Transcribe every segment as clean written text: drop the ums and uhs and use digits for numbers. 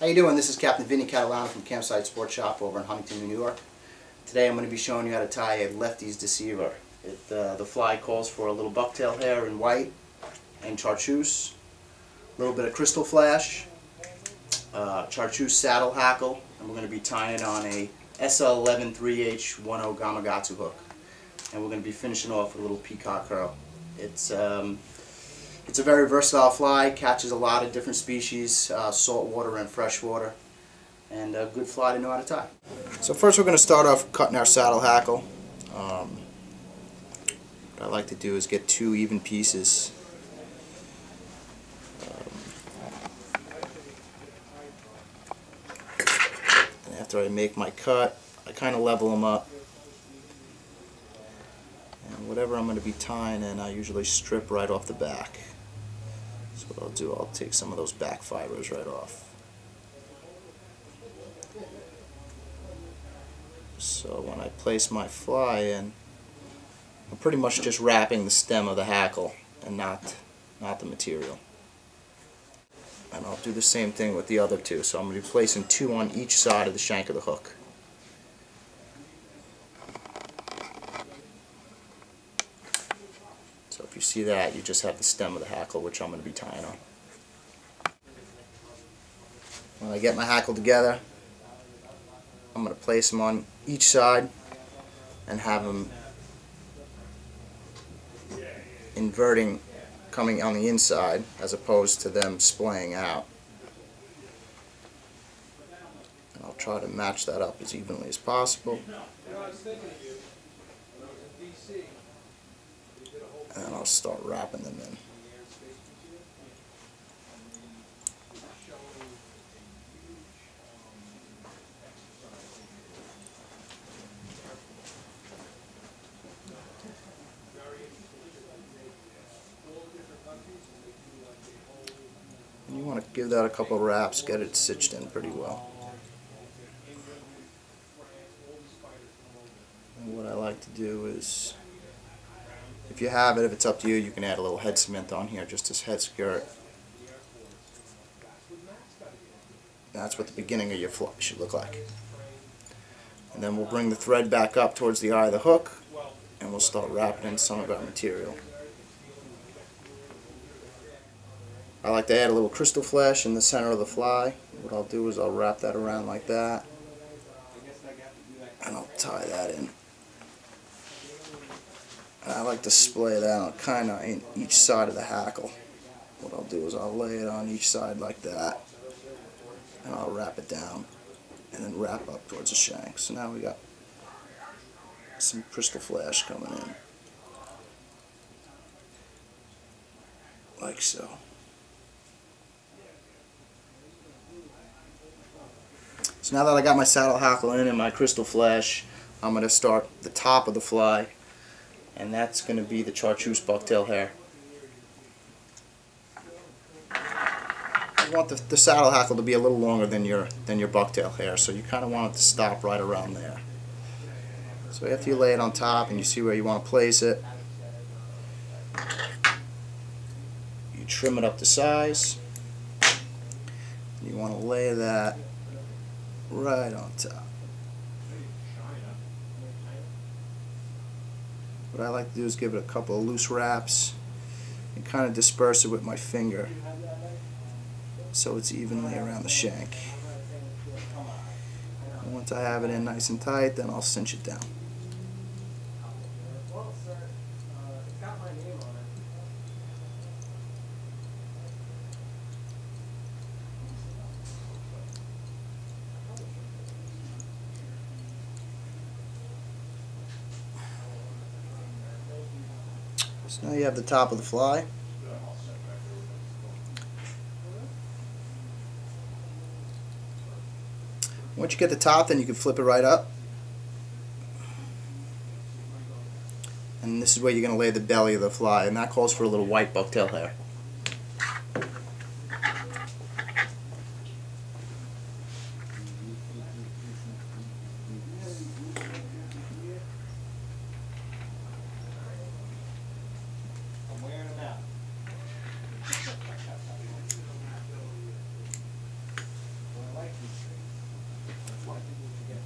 How you doing? This is Captain Vinny Catalano from Campsite Sports Shop over in Huntington, New York. Today I'm going to be showing you how to tie a Leftys Deceiver. The fly calls for a little bucktail hair in white and chartreuse, a little bit of crystal flash, chartreuse saddle hackle, and we're going to be tying on a SL11 3H 10 Gamakatsu hook. And we're going to be finishing off with a little peacock curl. It's a very versatile fly, catches a lot of different species, saltwater and freshwater, and a good fly to know how to tie. So first we're going to start off cutting our saddle hackle. What I like to do is get 2 even pieces. And after I make my cut, I kind of level them up. And whatever I'm going to be tying in, I usually strip right off the back. So what I'll do, I'll take some of those back fibers right off. So when I place my fly in, I'm pretty much just wrapping the stem of the hackle and not the material. And I'll do the same thing with the other 2. So I'm going to be placing 2 on each side of the shank of the hook. So if you see that, you just have the stem of the hackle, which I'm going to be tying on. When I get my hackle together, I'm going to place them on each side and have them inverting, coming on the inside as opposed to them splaying out. And I'll try to match that up as evenly as possible. And I'll start wrapping them in. And you want to give that a couple of wraps, get it stitched in pretty well. And what I like to do is, if you have it, if it's up to you, you can add a little head cement on here, just as head skirt. That's what the beginning of your fly should look like. And then we'll bring the thread back up towards the eye of the hook, and we'll start wrapping in some of our material. I like to add a little crystal flash in the center of the fly. What I'll do is I'll wrap that around like that, and I'll tie that in. I like to splay it out kind of in each side of the hackle. What I'll do is I'll lay it on each side like that, and I'll wrap it down and then wrap up towards the shank. So now we got some crystal flash coming in, like so. So now that I got my saddle hackle in and my crystal flash, I'm going to start the top of the fly, and that's going to be the chartreuse bucktail hair. You want the saddle hackle to be a little longer than your bucktail hair, so you kind of want it to stop right around there. So after you lay it on top and you see where you want to place it, you trim it up to size. You want to lay that right on top. What I like to do is give it a couple of loose wraps and kind of disperse it with my finger so it's evenly around the shank. And once I have it in nice and tight, then I'll cinch it down. So now you have the top of the fly. Once you get the top, then you can flip it right up. And this is where you're going to lay the belly of the fly, and that calls for a little white bucktail hair.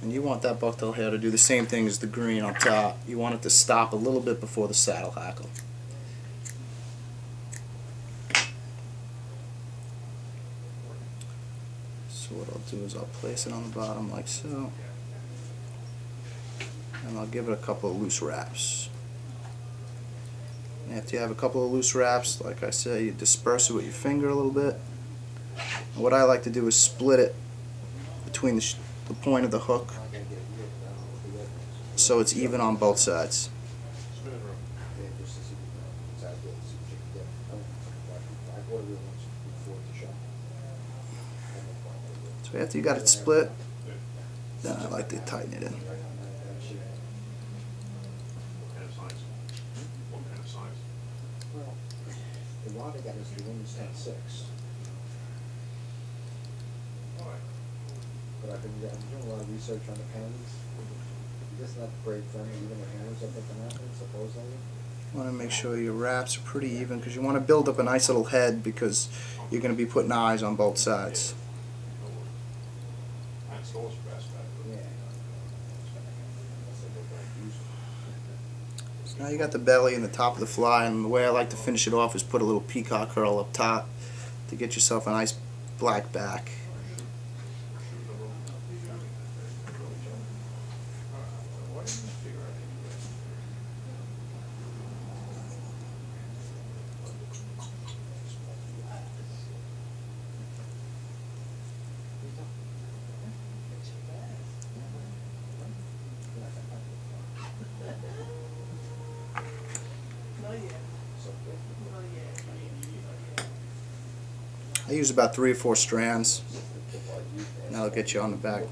And you want that bucktail hair to do the same thing as the green on top. You want it to stop a little bit before the saddle hackle. So what I'll do is I'll place it on the bottom like so, and I'll give it a couple of loose wraps. And after you have a couple of loose wraps, like I say, you disperse it with your finger a little bit. And what I like to do is split it between the point of the hook so it's even on both sides. So after you got it split, then I like to tighten it in. Well, the rod I got is the women's 10-6. But I'm doing a lot of research on the pens. It's not great for any even the hammers up at the mountain, supposedly. You want to make sure your wraps are pretty even because you want to build up a nice little head because you're going to be putting eyes on both sides. So now you got the belly and the top of the fly, and the way I like to finish it off is put a little peacock curl up top to get yourself a nice black back. I use about 3 or 4 strands, and that'll get you on the back.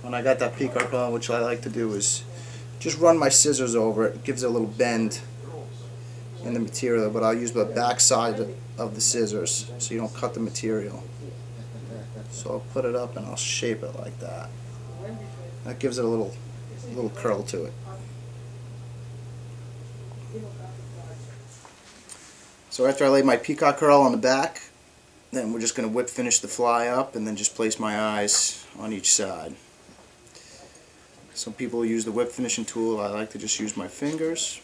When I got that peacock on, which I like to do is just run my scissors over it. It gives it a little bend in the material, but I'll use the back side of the scissors so you don't cut the material. So I'll put it up and I'll shape it like that. That gives it a little curl to it. So after I lay my peacock curl on the back, then we're just going to whip finish the fly up and then just place my eyes on each side. Some people use the whip finishing tool. I like to just use my fingers.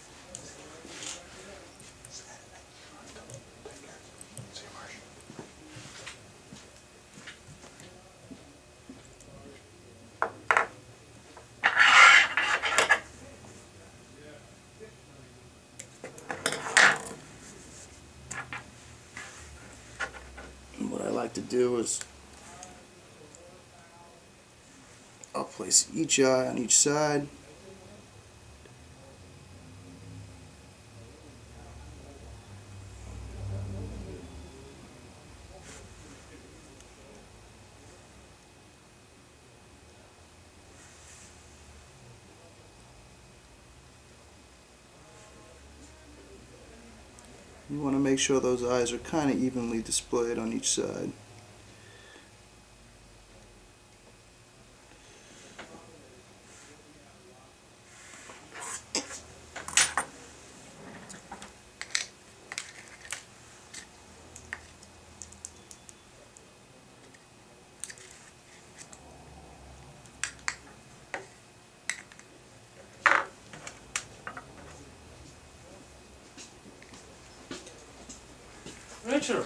And what I like to do is I'll place each eye on each side. You want to make sure those eyes are kind of evenly displayed on each side. Richard.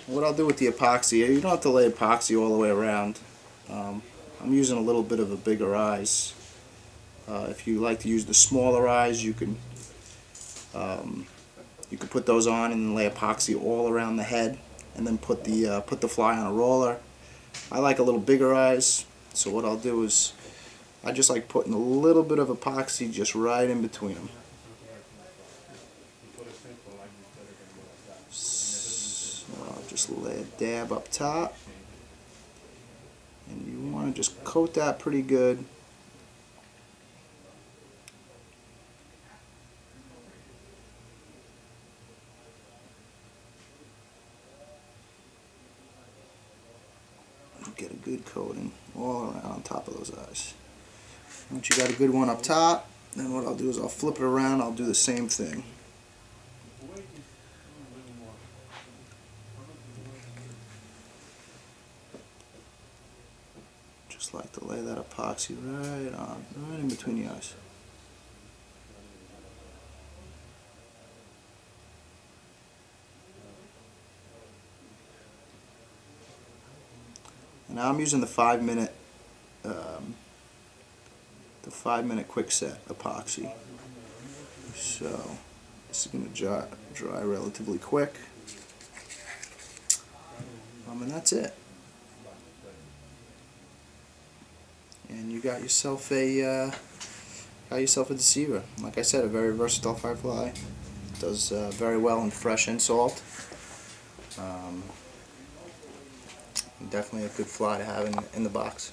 What I'll do with the epoxy, you don't have to lay epoxy all the way around. I'm using a little bit of a bigger eyes. If you like to use the smaller eyes, you can put those on and then lay epoxy all around the head, and then put the fly on a roller. I like a little bigger eyes, so what I'll do is I just like putting a little bit of epoxy just right in between them. So I'll just lay a dab up top, and you want to just coat that pretty good. Get a good coating all around on top of those eyes. Once you got a good one up top, then what I'll do is I'll flip it around, I'll do the same thing. Just like to lay that epoxy right on, right in between the eyes. And now I'm using the 5-minute quick set epoxy. So this is going to dry relatively quick. And that's it. And you got yourself a deceiver. Like I said, a very versatile firefly. Does very well in fresh and salt. Definitely a good fly to have in the box.